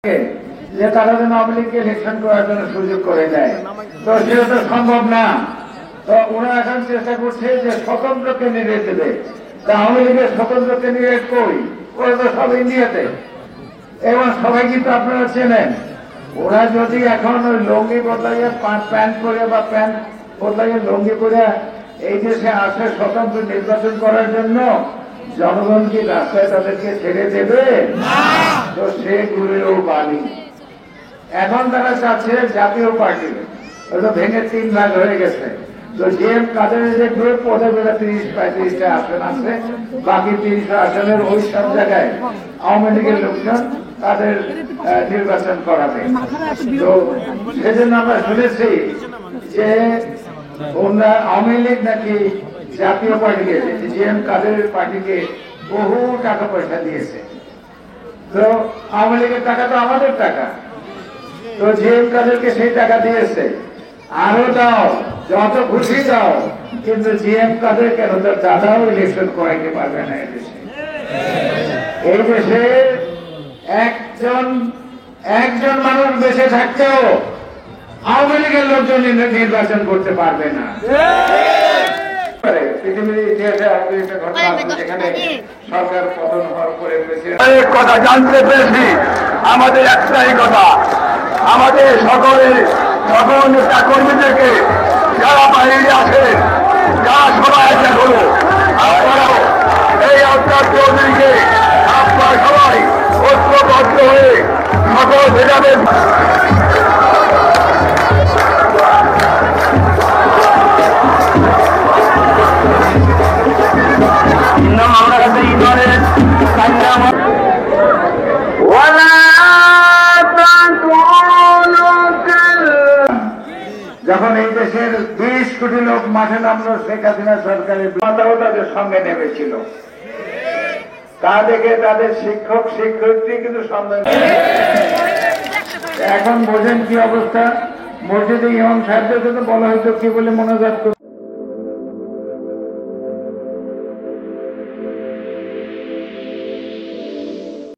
যে তারা যেন আওয়ামী লীগকে ইলেকশন করার জন্য সুযোগ করে দেয়, তো সেটা তো সম্ভব না। তো ওরা এখন চেষ্টা করছে যে স্বতন্ত্র ক্যান্ডিডেট দেবে। তা আওয়ামী লীগের স্বতন্ত্র ক্যান্ডিডেট কই? ওরা তো সব ইন্ডিয়াতে, এবং সবাই কিন্তু আপনারা চেনেন। ওরা যদি এখন ওই লঙ্গি বদলাইয়া প্যান্ট পরে বা প্যান্ট বদলাইয়া লঙ্গি পরে এই দেশে আসে স্বতন্ত্র নির্বাচন করার জন্য, জনগণ কি রাস্তায় তাদেরকে ছেড়ে দেবে? তো সে গুলেও বাণী। এখন তারা চাচ্ছে জাতীয় পার্টি, ওটা ভেঙে 3 ভাগ হয়ে গেছে। তো জিএম কাদের যে গ্রুপ, ওদের বেলা 30-35টা আসন আছে, বাকি 30 আসনের ওই সব জায়গায় আওয়ামী লীগের লোকজন তাদের নির্বাচন করাবে। তো সেজন্য আমরা শুনেছি যে ওনারা আওয়ামী লীগ নাকি জাতীয় পার্টিকে, জিএম কাদের পার্টিকে বহু টাকা পয়সা দিয়েছে। তো আওয়ামী লীগের টাকা তো আমাদের টাকা, তো জিএম কাদেরকে সেই টাকা দিয়েছে। আরো দাও, যত খুশি দাও, কিন্তু জিএম কাদের কেন তার দাদাও ইলেকশন করাইতে পারবে না। এই দেশে একজন মানুষ বেঁচে থাকতেও আওয়ামী লীগের লোকজন নির্বাচন করতে পারবে না। পৃথিবীর ইতিহাসে একটা ঘটনা আছে যেখানে সরকার পতন হওয়ার পরে কথা জানতে পেরেছি। আমাদের একটাই কথা, আমাদের সকল নেতা কর্মীদেরকে যারা বাইরে আছে, যারা সবাই আছে হলো, আপনারাও এই আফতার চৌধুরীকে আপনারা সবাই ঐক্যবদ্ধ হয়ে সকল ভেদাভেদ যখন এই দেশের 20 কোটি লোক মাঠে নামলো, শেখ হাসিনা সরকারের মাতাও তাদের সঙ্গে নেমেছিল। তা দেখে তাদের শিক্ষক শিক্ষয়িত্রী কিন্তু সন্দেহ। এখন বোঝেন কি অবস্থা। মসজিদে ইমাম সাহেবদের জন্য বলা হয়তো কি বলে মনোজাত